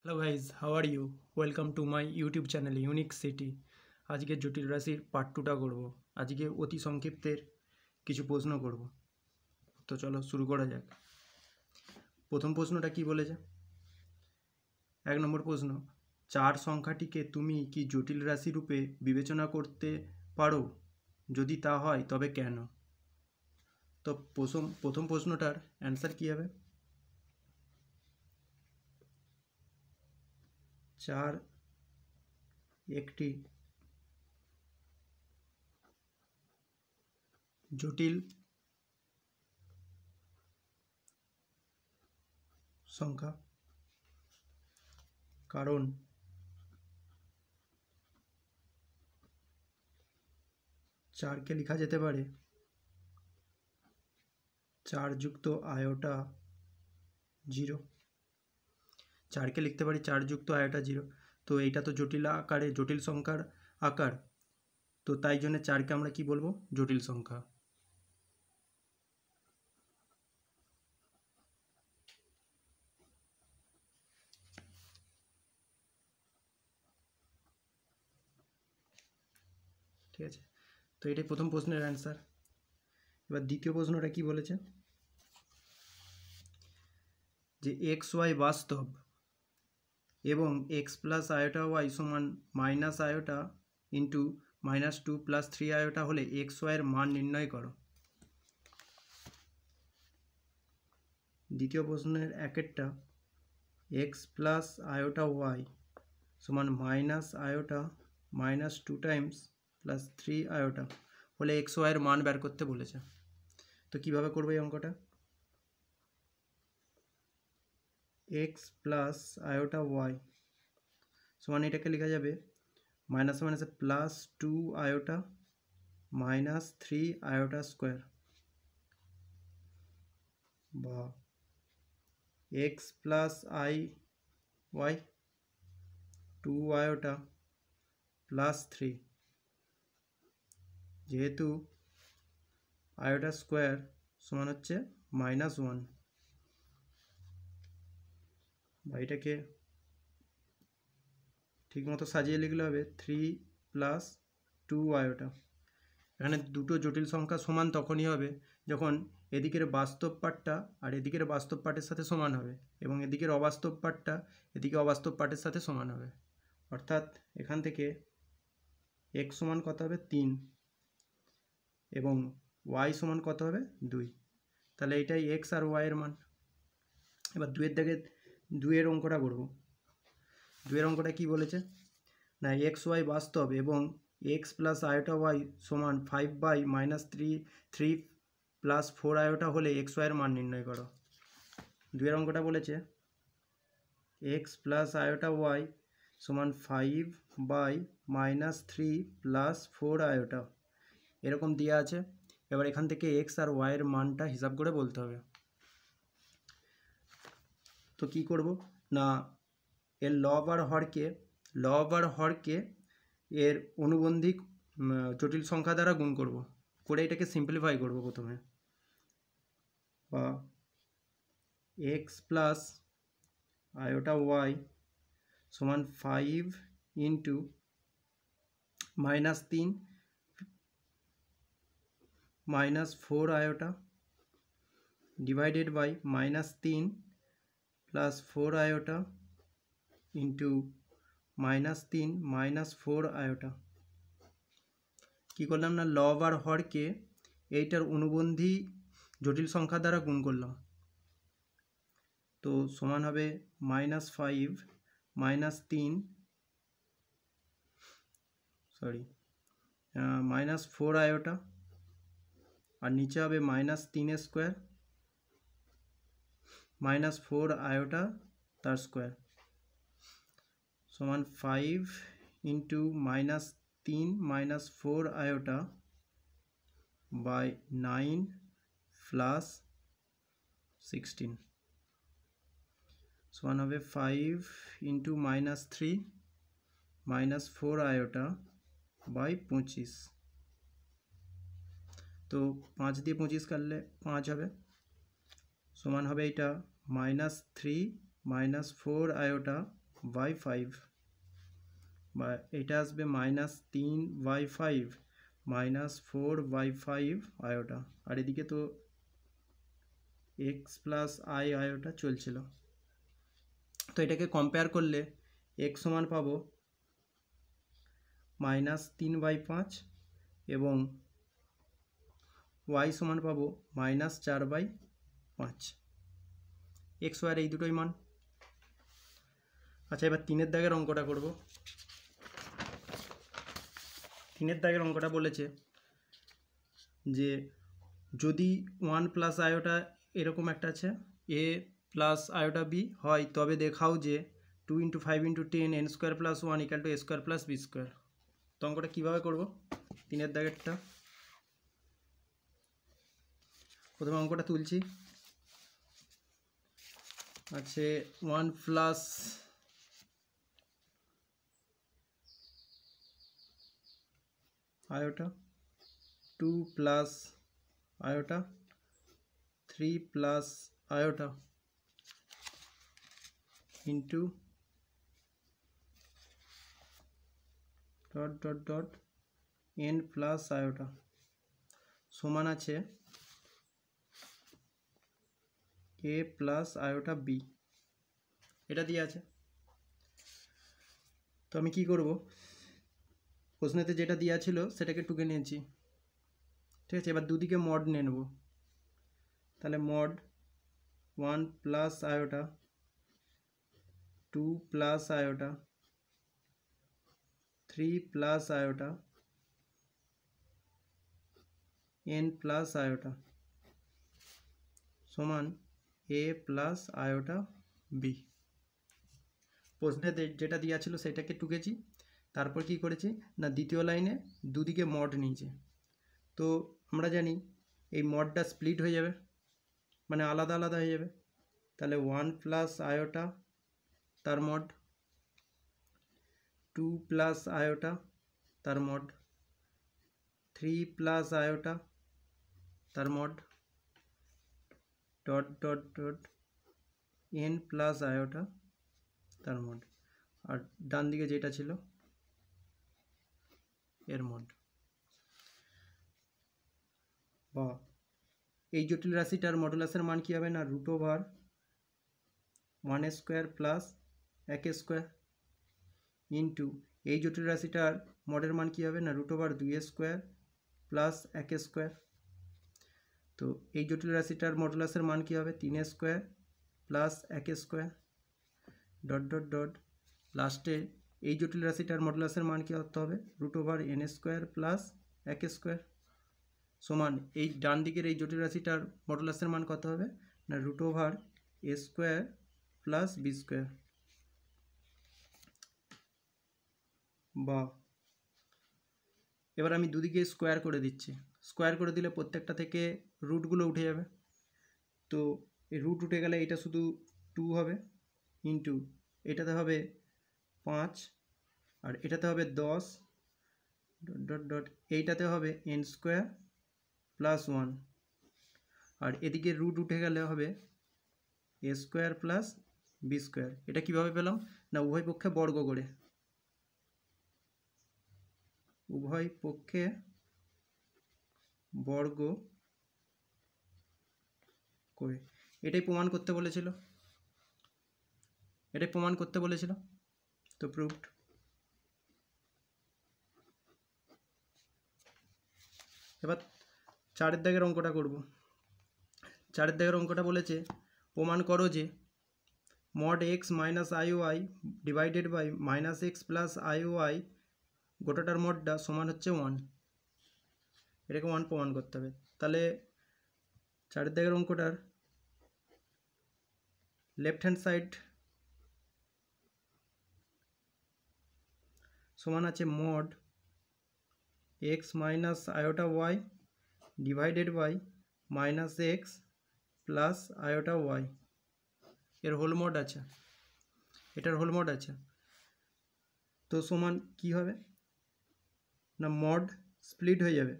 Hello guys, how are you? Welcome to my YouTube channel unique city. আজকে জটিল রাশির part 2টা করব। আজকে অতি সংক্ষিপ্তের কিছু প্রশ্ন করব। তো চলো শুরু করা যাক। প্রথম প্রশ্নটা কি বলেছে? 1 নম্বর প্রশ্ন, 4 সংখ্যাটিকে তুমি কি জটিল রাশি রূপে বিবেচনা করতে পারো? যদি তা হয় তবে কেন? তো প্রথম প্রশ্নটার অ্যান্সার কী হবে? 4 একটি জটিল সংখ্যা, কারণ 4কে লেখা যেতে পারে 4 যুক্ত আয়োটা 0। 4কে লিখতে পারি 4 যুক্ত আয়োটা 0। তো এইটা তো জটিল সংখ্যার আকার, তো তাই জন্য 4কে আমরা কি বলবো? জটিল সংখ্যা। ঠিক আছে, তো এটাই প্রথম প্রশ্নের অ্যান্সার। এবার দ্বিতীয় প্রশ্নটা কি বলেছে? যে এক্স ওয়াই বাস্তব এবং এক্স প্লাস আয়োটা ওয়াই সমান মাইনাস আয়োটা ইন্টু -2 + 3 আয়োটা হলে এক্স ওয়াইয়ের মান নির্ণয় করো। দ্বিতীয় প্রশ্নের একেরটা, এক্স প্লাস আয়োটা ওয়াই সমান minus iota -2 Times plus 3 iota হলে এক্স ওয়াইয়ের মান বের করতে বলেছে। তো কীভাবে করবো এই অঙ্কটা? এক্স প্লাস আয়োটা ওয়াই সমান এটাকে লেখা যাবে মাইনাসে মাইনাসে +2 আয়োটা -3 আয়োটা স্কোয়ার, বা x plus i y 2 iota +3, যেহেতু আয়োটা স্কোয়ার সমান হচ্ছে -1, বা এটাকে ঠিকমতো সাজিয়ে লিখলে হবে 3 + 2 আয়োটা। এখানে দুটো জটিল সংখ্যা সমান তখনই হবে যখন এদিকের বাস্তব পার্টটা আর এদিকের বাস্তব পার্টের সাথে সমান হবে, এবং এদিকের অবাস্তব পার্টটা এদিকে অবাস্তব পার্টের সাথে সমান হবে। অর্থাৎ এখান থেকে এক্স সমান কত হবে? 3, এবং ওয়াই সমান কত হবে? 2। তাহলে এটাই এক্স আর ওয়াইয়ের মান। এবার 2-এর অঙ্কটা করব। 2-এর অঙ্কটা কী বলেছে? না, এক্স ওয়াই বাস্তব এবং এক্স প্লাস আয়োটা ওয়াই সমান 5/-3 + 4 আয়োটা হলে এক্স ওয়াইয়ের মান নির্ণয় করো। 2-এর অঙ্কটা বলেছে এক্স প্লাস আয়োটা ওয়াই সমান 5/-3 + 4 আয়োটা, এরকম দেওয়া আছে। এবার এখান থেকে এক্স আর ওয়াইয়ের মানটা হিসাব করে বলতে হবে। তো কি করব না, এর লব আর হরকে এর অনুবন্ধী জটিল সংখ্যা দ্বারা গুণ করব, করে এটাকে সিম্পলিফাই করব প্রথমে। বা এক্স প্লাস আয়োটা ওয়াই সমান 5 into -3 -4 iota divided by -3 + 4 iota into -3 -4 iota. কী করলাম না, লব আর হরকে এইটার অনুবন্ধী জটিল সংখ্যা দ্বারা গুণ করলাম। তো সমান হবে -5 -3 -4 আয়োটা, আর নিচে হবে -3 স্কোয়ার -4 আয়োটা তার স্কোয়ার সমান 5 ইন্টু -3 -4 আয়োটা বাই 9 + 16 সমান হবে 5 ইন্টু -3 -4 আয়োটা বাই 25। তো 5 দিয়ে 25 কাটলে 5 হবে, সমান হবে এটা -3 -4 আয়োটা বাই 5 বা এটা আসবে -3/5 -4/5 আয়োটা, আর এদিকে তো x প্লাস i আয়োটা চলছিল। তো এটাকে কম্পেয়ার করলে x সমান পাবো -3/5 এবং y সমান পাবো -4/5। x y এর এই দুটোই মান। আচ্ছা, এবার 3-এর দাগের অঙ্কটা করব। 3-এর দাগের অঙ্কটা বলেছে যে যদি 1 প্লাস আয়োটা এরকম একটা আছে a প্লাস আয়োটা b হয়, তবে দেখাও যে 2 × 5 × 10 n² + 1 = a² + b²। তো অঙ্কটা কীভাবে করব? 3-এর দাগেরটা প্রথমে অঙ্কটা তুলছি। আছে 1 plus iota, 2 plus iota, 3 plus iota into dot dot dot n plus iota সমান আছে a প্লাস আয়োটা b। এটা দিয়ে আছে। তো আমি কি করব, প্রশ্নেতে যেটা দেওয়া ছিল সেটাকে টুকে নিয়েছি, ঠিক আছে। এবার দুদিকে মড নিয়ে নেব। তাহলে mod 1 plus iota, 2 plus iota, 3 plus iota, n plus iota সমান a প্লাস আয়োটা b। প্রশ্নে যেটা দেওয়া ছিল সেটাকে টুকেছি। তারপর কি করেছি না, দ্বিতীয় লাইনে দুদিকে মড নিয়েছি। তো আমরা জানি এই মডটা স্প্লিট হয়ে যাবে, মানে আলাদা আলাদা হয়ে যাবে। তাহলে 1 প্লাস আয়োটা তার মড, 2 প্লাস আয়োটা তার মড, 3 প্লাস আয়োটা তার mod, dot dot dot n plus iota তার মড, আর ডান দিকে যেটা ছিল এর মড। বা এই জটিল রাশিটার মডুলাসের মান কী হবে না, √1² প্লাস 1² ইন্টু এই জটিল রাশিটার মডের মান কী হবে না, √2² প্লাস 1²। তো এই জটিল রাশিটার মডুলাসের মান কী হবে, 3² প্লাস 1² ডট ডট ডট লাস্টে এই জটিল রাশিটার মডুলাসের মান কী হতে হবে, √n² প্লাস 1² সমান এই ডান দিকের এই জটিল রাশিটার মডুলাসের মান কত হবে না, √a² প্লাস b²। বা এবার আমি দুদিকে স্কোয়ার করে দিচ্ছি। স্কোয়ার করে দিলে প্রত্যেকটা থেকে রুটগুলো উঠে যাবে। তো এই রুট উঠে গেলে এটা শুধু 2 হবে ইন্টু এটাতে হবে 5 আর এটাতে হবে 10 ডট ডট ডট এইটাতে হবে n² প্লাস 1 আর এদিকে রুট উঠে গেলে হবে a² প্লাস b²। এটা কিভাবে পেলাম না, উভয় পক্ষে বর্গ করে, উভয় পক্ষে বর্গ করে এটাই প্রমাণ করতে বলেছিল, এটাই প্রমাণ করতে বলেছিল। তো প্রুভড। এবার 4-এর দাগের অঙ্কটা করব। 4-এর দাগের অঙ্কটা বলেছে প্রমাণ করো যে mod x minus i y divided by minus x plus i y গোটাটার মডটা সমান হচ্ছে 1। এটাকে 1 প্রমাণ করতে হবে। তাহলে 4-এর দাগের অঙ্কটার লেফট হ্যান্ড সাইড সমান আছে mod x minus iota y divided by minus x plus iota y, এর হোল মড আছে, এটার হোল মড আছে। তো সমান কি হবে না, মড স্প্লিট হয়ে যাবে,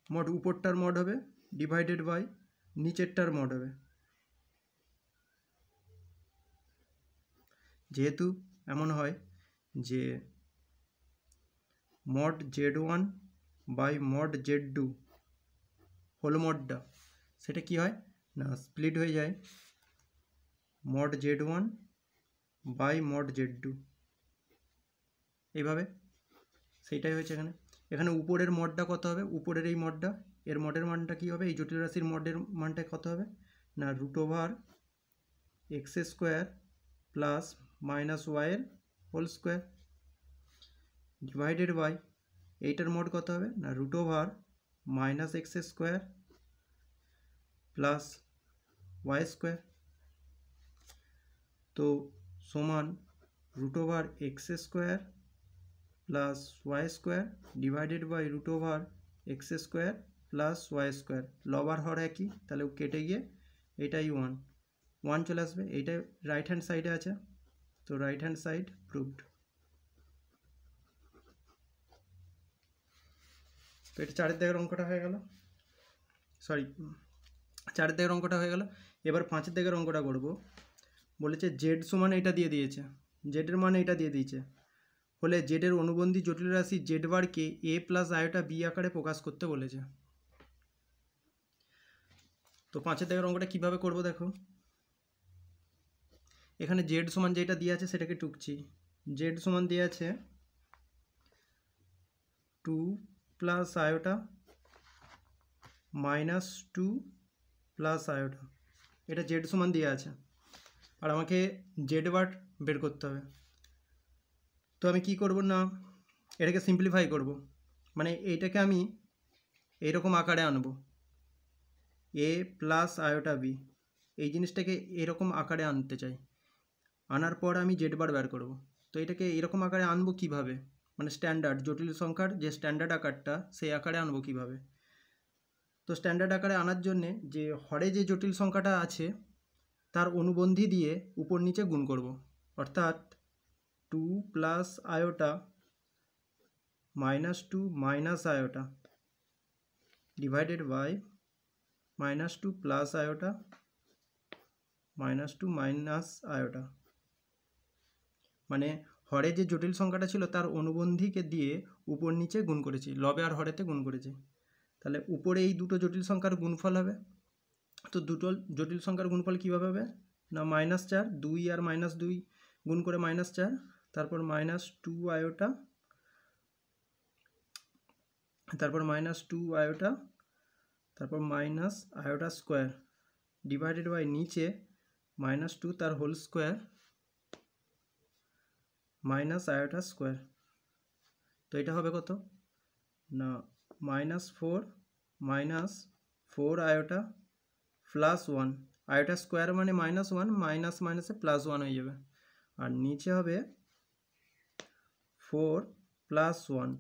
মড উপরটার মড হবে ডিভাইডেড বাই নিচেরটার মড হবে। যেহেতু এমন হয় যে mod z1 by mod z2 whole মডটা, সেটা কি হয় না স্প্লিট হয়ে যায় mod z1 by mod z2, এইভাবে। সেইটাই হয়েছে এখানে। এখানে উপরের মডটা কত হবে, উপরের এই মডটা, এর মডের মানটা কী হবে, এই জটিল রাশির মডের মানটা কত হবে না √x² প্লাস মাইনাস ওয়াইয়ের হোল স্কোয়ার ডিভাইডেড বাই এইটার মড কত হবে না √−x² প্লাস y²। তো সমান √x² plus y² divided by √x² plus y²। লব আর হর একই, তাহলে কেটে গিয়ে এটাই 1 চলে আসবে। এইটাই রাইট হ্যান্ড সাইডে আছে, তো রাইট হ্যান্ড সাইড প্রুভড। তো এটা 4 দাগের অঙ্কটা হয়ে গেল, সরি 4 দাগের অঙ্কটা হয়ে গেল। এবার 5 দাগের অঙ্কটা করব। বলেছে জেড সমান এটা দিয়ে দিয়েছে, জেডের মান এটা দিয়ে দিয়েছে, হলে জেডের অনুবন্ধী জটিল রাশি জেড বারকে a প্লাস আয়োটা বি আকারে প্রকাশ করতে বলেছে। তো 5 দাগের অঙ্কটা কীভাবে করব দেখো। এখানে জেড সমান যেটা দিয়ে আছে সেটাকে টুকছি। জেড সমান দিয়ে আছে 2 প্লাস আয়োটা -2 প্লাস আয়োটা, এটা জেড সমান দিয়ে আছে, আর আমাকে জেড বার বের করতে হবে। তো আমি কি করব না এটাকে সিম্পলিফাই করব, মানে এইটাকে আমি এইরকম আকারে আনবো, এ প্লাস আয়োটা বি, এই জিনিসটাকে এরকম আকারে আনতে চাই। আনার পর আমি জেড বার বের করব। তো এটাকে এরকম আকারে আনবো কিভাবে, মানে স্ট্যান্ডার্ড জটিল সংখ্যার যে স্ট্যান্ডার্ড আকারটা সেই আকারে আনবো কিভাবে। তো স্ট্যান্ডার্ড আকারে আনার জন্যে যে হরে যে জটিল সংখ্যাটা আছে তার অনুবন্ধী দিয়ে উপর নিচে গুণ করব, অর্থাৎ 2 plus iota -2 minus iota divided by -2 plus iota -2 minus iota, মানে হরে যে জটিল সংখ্যাটা ছিল তার অনুবন্ধীকে দিয়ে উপর নিচে গুণ করেছি, লবে আর হরেতে গুণ করেছি। তাহলে উপরে এই দুটো জটিল সংখ্যার গুণফল হবে। তো দুটো জটিল সংখ্যার গুণফল কীভাবে হবে না -4, 2 আর -2 গুণ করে -4, তারপর -2 আয়োটা, তারপর -2 আয়োটা, তারপর minus iota square divided by নিচে -2 তার whole square minus iota square. তো এটা হবে কত না -4 আয়োটা প্লাস 1, আয়োটা স্কোয়ার মানে -1, মাইনাস মাইনাসে +1 হয়ে যাবে, আর নিচে হবে 4 প্লাস 1,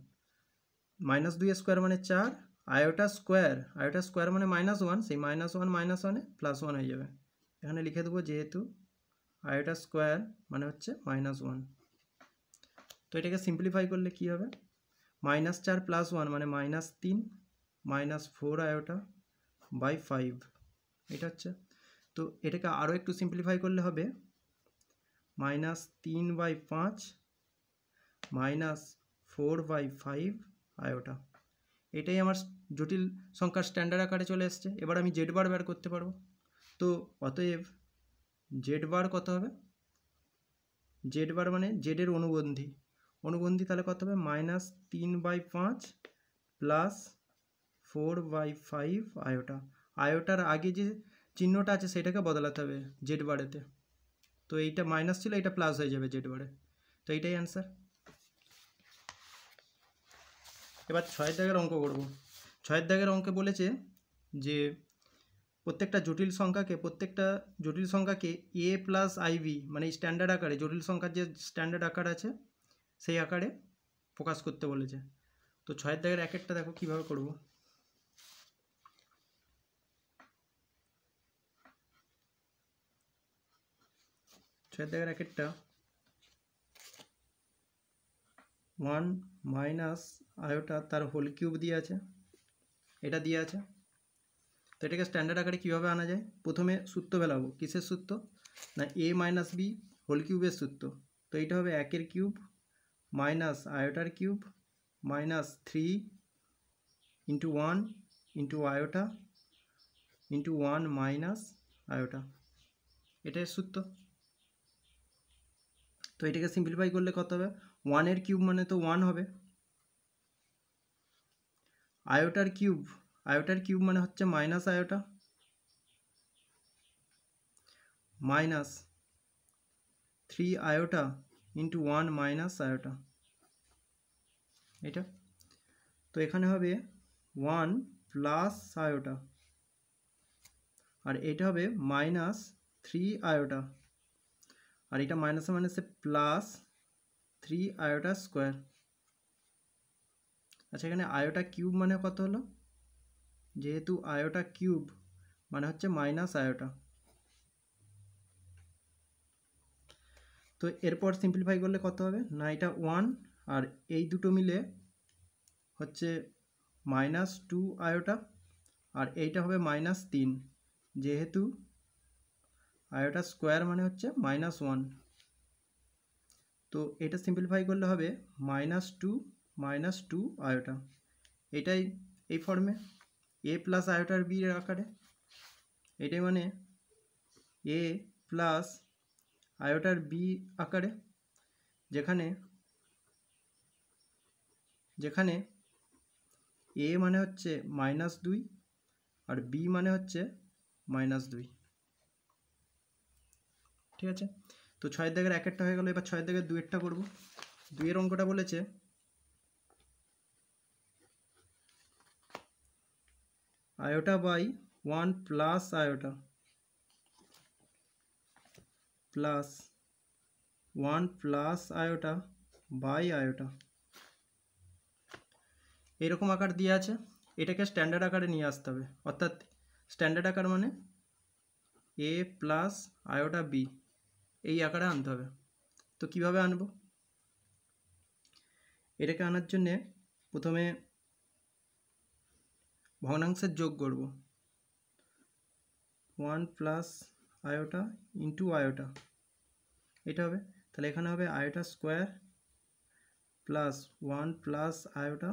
-2 স্কোয়ার মানে 4, আয়োটা স্কোয়ার মানে -1, সেই -1 -1-এ +1 হয়ে যাবে। এখানে লিখে দেবো যেহেতু আয়োটা স্কোয়ার মানে হচ্ছে -1। তো এটাকে সিম্পলিফাই করলে কি হবে, -4 প্লাস 1 মানে -3, -4 আয়োটা বাই 5, এটা হচ্ছে। তো এটাকে আরও একটু সিম্পলিফাই করলে হবে -3/5 -4/5 আয়োটা। এটাই আমার জটিল সংখ্যার স্ট্যান্ডার্ড আকারে চলে এসছে। এবার আমি জেড বার বের করতে পারবো। তো অতএব জেড বার কত হবে, জেড বার মানে জেডের অনুবন্ধী তাহলে কত হবে -3/5 প্লাস 4/5 আয়োটা। আয়োটার আগে যে চিহ্নটা আছে সেটাকে বদলাতে হবে জেড বারেতে। তো এইটা মাইনাস ছিল, এটা প্লাস হয়ে যাবে জেড বারে। তো এইটাই অ্যান্সার। এবার 6 দাগের অঙ্ক করব। 6 দাগের অঙ্কে বলেছে যে প্রত্যেকটা জটিল সংখ্যাকে এ প্লাস আইভি মানে স্ট্যান্ডার্ড আকারে, জটিল সংখ্যার যে স্ট্যান্ডার্ড আকার আছে সেই আকারে প্রকাশ করতে বলেছে। তো 6 দাগের এক একটা দেখো কীভাবে করব। 6 দাগের এক একটা 1 মাইনাস আয়োটা তার হোল কিউব দিয়ে আছে, এটা দিয়ে আছে। তো এটাকে স্ট্যান্ডার্ড আকারে কীভাবে আনা যায়, প্রথমে সূত্র ফেলাবো। কিসের সূত্র না a - b হোল কিউবের সূত্র। তো এইটা হবে 1 কিউব মাইনাস আয়োটার cube minus 3 into 1 into iota into 1 minus iota, এটাই সূত্র। তো এটাকে সিম্পলিফাই করলে কত হবে? 1 কিউব মানে তো 1 হবে, আয়োটার কিউব মানে হচ্ছে minus iota minus 3 iota into 1 minus iota, এটা। তো এখানে হবে 1 প্লাস আয়োটা আর এটা হবে মাইনাস 3 আয়োটা আর এটা মাইনাসে মাইনাসে প্লাস 3 আয়োটা স্কোয়ার। আচ্ছা, এখানে আয়োটা কিউব মানে কত হলো? যেহেতু আয়োটা কিউব মানে হচ্ছে মাইনাস আয়োটা। তো এরপর সিম্পলিফাই করলে কত হবে? না, এটা 1 আর এই দুটো মিলে হচ্ছে মাইনাস 2 আয়োটা আর এইটা হবে মাইনাস 3, যেহেতু আয়োটা স্কোয়ার মানে হচ্ছে মাইনাস 1। তো এটা সিম্পলিফাই করলে হবে মাইনাস টু আয়োটা, এটাই এই ফর্মে এ প্লাস আয়োটার বি এর আকারে, এটাই মানে এ প্লাস আয়োটার বি আকারে, যেখানে এ মানে হচ্ছে -2 আর বি মানে হচ্ছে -2। ঠিক আছে, তো 6 দাগের 1-1টা হয়ে গেল। এবার 6 দাগের 2-1টা করবো। 2-এর অঙ্কটা বলেছে iota by 1 plus iota plus 1 plus iota by iota, এরকম আকার দিয়ে আছে। এটাকে স্ট্যান্ডার্ড আকারে নিয়ে আসতে হবে, অর্থাৎ স্ট্যান্ডার্ড আকার মানে এ প্লাস আয়োটা বি, এই আকারে আনতে হবে। তো কিভাবে আনবো? এটাকে আনার জন্যে প্রথমে ভগ্নাংশের যোগ করব, 1 প্লাস আয়োটা ইন্টু আয়োটা, এটা হবে। তাহলে এখানে হবে iota square plus 1 plus iota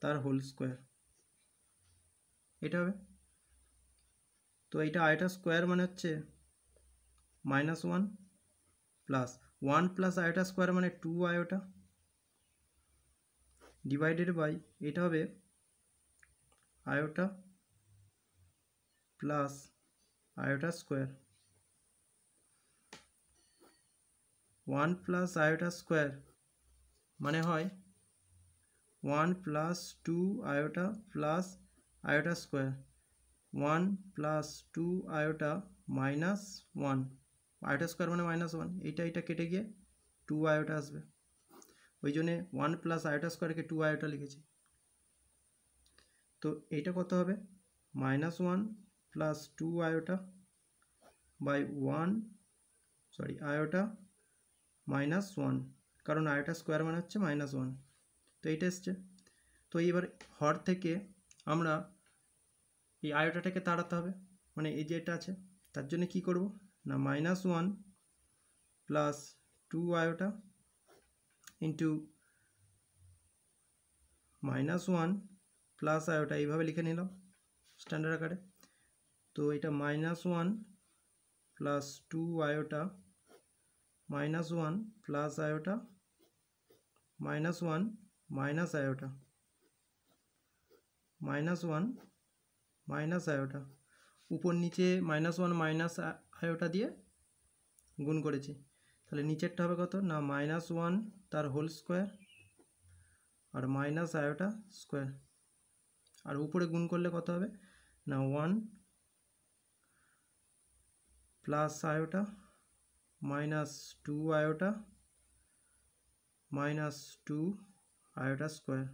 তার হোল স্কোয়ার, এটা হবে। তো এইটা আয়োটা স্কোয়ার মানে হচ্ছে -1 প্লাস 1 প্লাস আয়োটা স্কোয়ার মানে 2 আয়োটা ডিভাইডেড বাই এটা হবে iota plus iota square, 1 plus iota square মানে হয় 1 plus 2 iota plus iota square, 1 plus 2 iota minus 1, iota square মানে -1, এটা কেটে গিয়ে 2 আয়োটা আসবে, ওই জন্যে 1 প্লাস আয়োটা স্কোয়ারকে 2 আয়োটা লিখেছি। তো এইটা কত হবে? -1 প্লাস 2 আয়োটা বাই আয়োটা -1, কারণ আয়োটা স্কোয়ার মানে হচ্ছে -1, তো এইটা এসছে। তো এইবার হর থেকে আমরা এই আয়োটাটাকে তাড়াতে হবে, মানে এই যে এটা আছে, তার জন্য কি করব না, -1 plus 2 iota into -1 plus iota, এইভাবে লিখে নিলাম স্ট্যান্ডার্ড আকারে। তো এটা -1 plus 2 iota -1 plus iota -1 minus iota -1 minus iota, উপর নিচে -1 মাইনাস আয়োটা দিয়ে গুণ করেছি। তাহলে নিচেরটা হবে কত না, -1 তার হোল স্কোয়ার আর মাইনাস আয়োটা স্কোয়ার, আর উপরে গুণ করলে কত হবে না 1 plus iota -2 iota -2 iota square.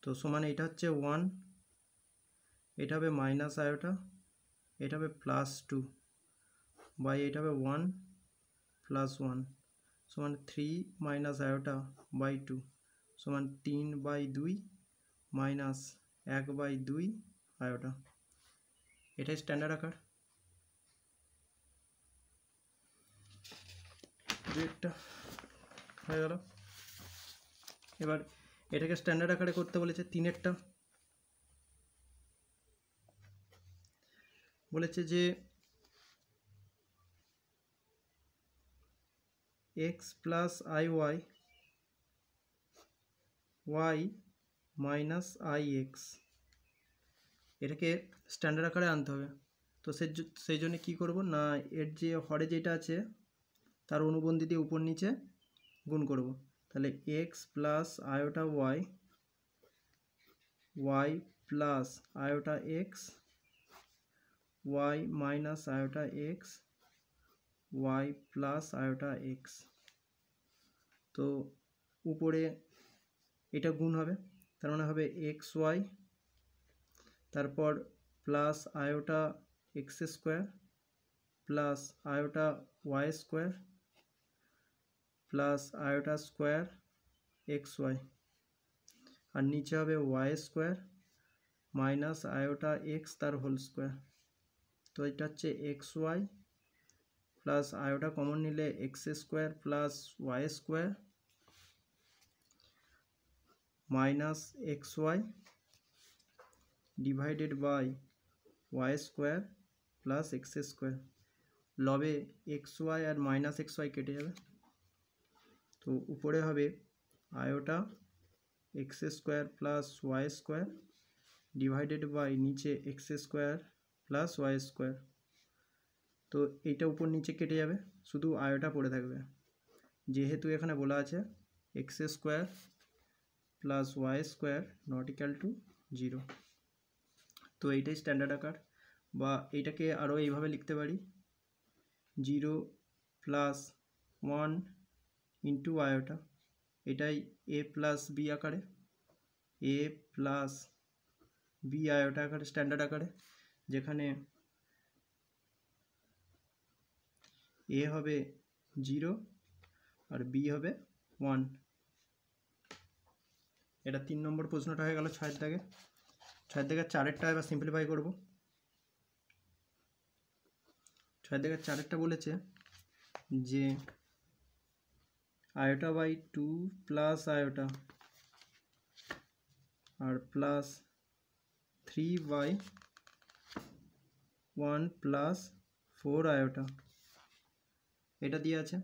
তো সমান এটা হচ্ছে 1, এটা হবে মাইনাস আয়োটা, এটা হবে +2 বাই এটা হবে 1 প্লাস 1 সমান 3 মাইনাস আয়োটা বাই 2 সমান 3/2 মাইনাস 1/2 আয়োটা, এটাই স্ট্যান্ডার্ড আকার। দুইটা হয়ে গেল। এবার এটাকে স্ট্যান্ডার্ড আকারে করতে বলেছে, তিনেরটা বলেছে যে x plus i y y minus i x, এটাকে স্ট্যান্ডার্ড আকারে আনতে হবে। তো সেই জন্য কী করব না, এর যে হরে যেটা আছে তার অনুবন্ধী দিয়ে উপর নিচে গুণ করব। তাহলে x plus iota y y plus iota x y minus iota x y plus iota x. তো উপরে এটা গুণ হবে, তার মানে হবে এক্স ওয়াই, তারপর plus iota x square plus iota y square plus iota square x y, আর নিচে হবে y square minus iota x তার হোল স্কোয়ার। তো এটা হচ্ছে x y plus iota common নিলে x square plus y square minus x y divided by y square plus x square. লবে x y আর মাইনাস এক্স ওয়াই কেটে যাবে, তো উপরে হবে iota x square plus y square divided by নিচে x square plus y square. তো এইটা উপর নিচে কেটে যাবে, শুধু আয়োটা পড়ে থাকবে, যেহেতু এখানে বলা আছে x square plus y square not equal to 0। তো এইটাই স্ট্যান্ডার্ড আকার, বা এইটাকে আরও এইভাবে লিখতে পারি 0 প্লাস 1 ইন্টু আয়োটা, এটাই এ প্লাস বি আকারে, এ প্লাস বি আয়োটা আকারে স্ট্যান্ডার্ড আকারে, যেখানে এ হবে 0 আর বি হবে 1। এটা 3 নম্বর প্রশ্নটা হয়ে গেল 6 দাগে। 6 দাগের 4-এরটা এবার সিম্পলিফাই করব। 6 দাগের 4-এরটা বলেছে যে আয়োটা বাই 2 প্লাস আয়োটা আর প্লাস 3 বাই 1 প্লাস 4 আয়োটা, এটা দিয়ে আছে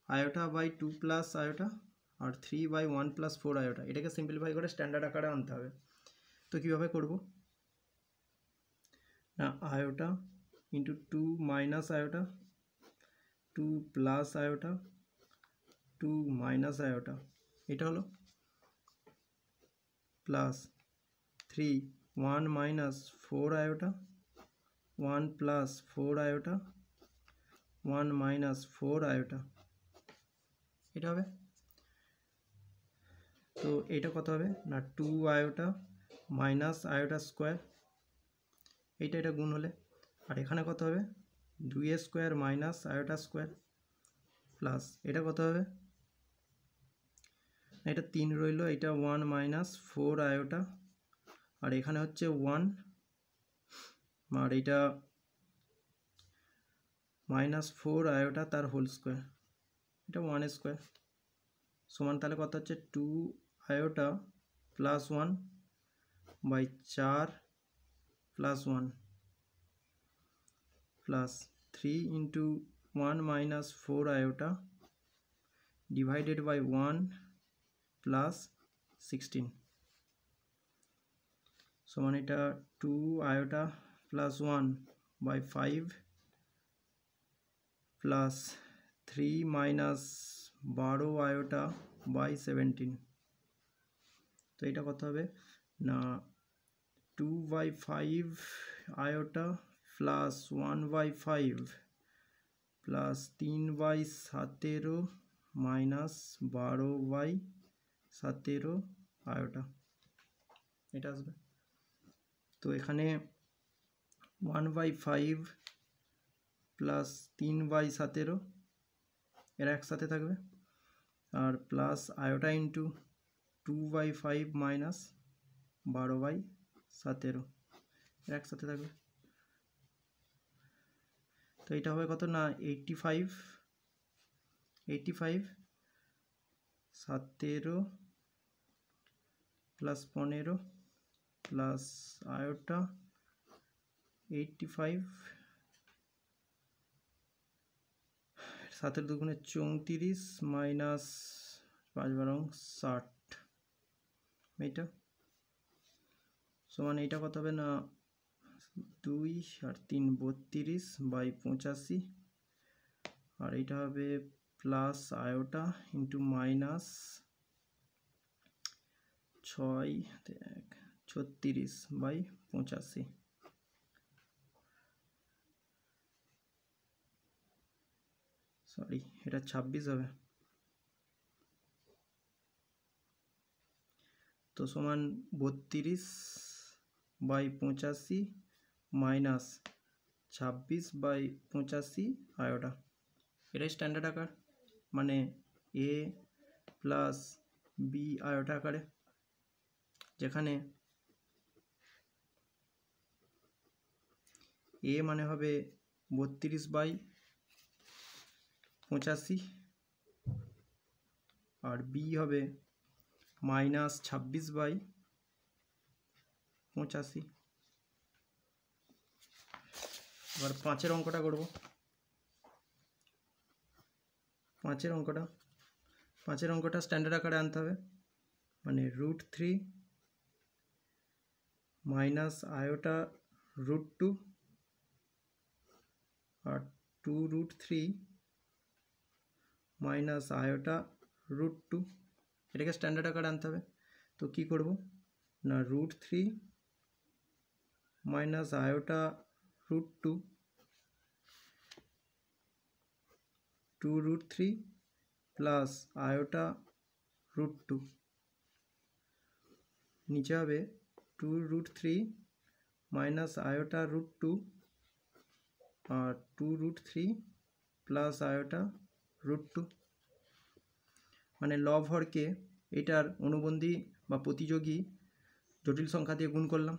আয়োটা বাই 2 প্লাস আয়োটা আর 3 বাই 1 প্লাস 4 আয়োটা। এটাকে সিম্পলিফাই করে স্ট্যান্ডার্ড আকারে আনতে হবে। তো কীভাবে করব না, iota into 2 minus iota 2 plus iota 2 minus iota, এটা হলো plus 3 1 minus 4 iota 1 plus 4 iota 1 minus 4 iota, এটা হবে। তো এটা কত হবে না 2 আয়োটা মাইনাস আয়োটা স্কোয়ার, এটা গুণ হলে, আর এখানে কত হবে 2 square minus iota square plus এটা কত হবে, এটা 3 রইল, এটা 1 মাইনাস 4 আয়োটা, আর এখানে হচ্ছে 1 আর এটা মাইনাস 4 আয়োটা তার হোল স্কোয়ার, এটা 1 স্কোয়ার সমান, তাহলে কত হচ্ছে 2 iota plus 1 by 4 plus 1 plus 3 into 1 minus 4 iota divided by 1 plus 16 সমান এটা 2 iota plus 1 by 5 plus 3 minus 12 iota by 17। তো এটা কত হবে না 2 by 5 iota plus 1 by 5 plus 3 by 17 minus 12 by 17 iota, এটা আসবে। তো এখানে 1 বাই 5 প্লাস 3 বাই 17 এরা একসাথে থাকবে, আর plus iota into 2 by 5 minus 12 by 17 এরা একসাথে থাকবে। তো এটা হবে কত না 85 85 17 প্লাস 15 প্লাস আয়োটা 85 7 দুগুণে 34 মাইনাস 5 বারং 60 এইটা সমান এইটা কত হবে না 2 আর 3 32 বাই 85 আর এইটা হবে plus iota into minus 6 36 by 85 sorry এটা 26 হবে তো সমান 32 বাই 85 মাইনাস 26 বাই 85 আয়োটা এটাই স্ট্যান্ডার্ড আকার মানে এ প্লাস বি আয়োটা আকারে যেখানে এ মানে হবে 32 বাই 85 আর বি হবে মাইনাস 26 বাই 85 এবার 5-এর অঙ্কটা করব 5-এর অঙ্কটা স্ট্যান্ডার্ড আকারে আনতে হবে মানে √3 মাইনাস আয়োটা √2 আর 2√3 মাইনাস আয়োটা √2 এটাকে স্ট্যান্ডার্ড আকারে আনতে হবে তো কি করব না √3 মাইনাস আয়োটা √2 2√3 প্লাস আয়োটা √2 নিচে হবে 2√3 মাইনাস আয়োটা √2 আর 2√3 প্লাস আয়োটা √2 মানে লব হরকে এটার অনুবন্ধী বা প্রতিযোগী জটিল সংখ্যা দিয়ে গুণ করলাম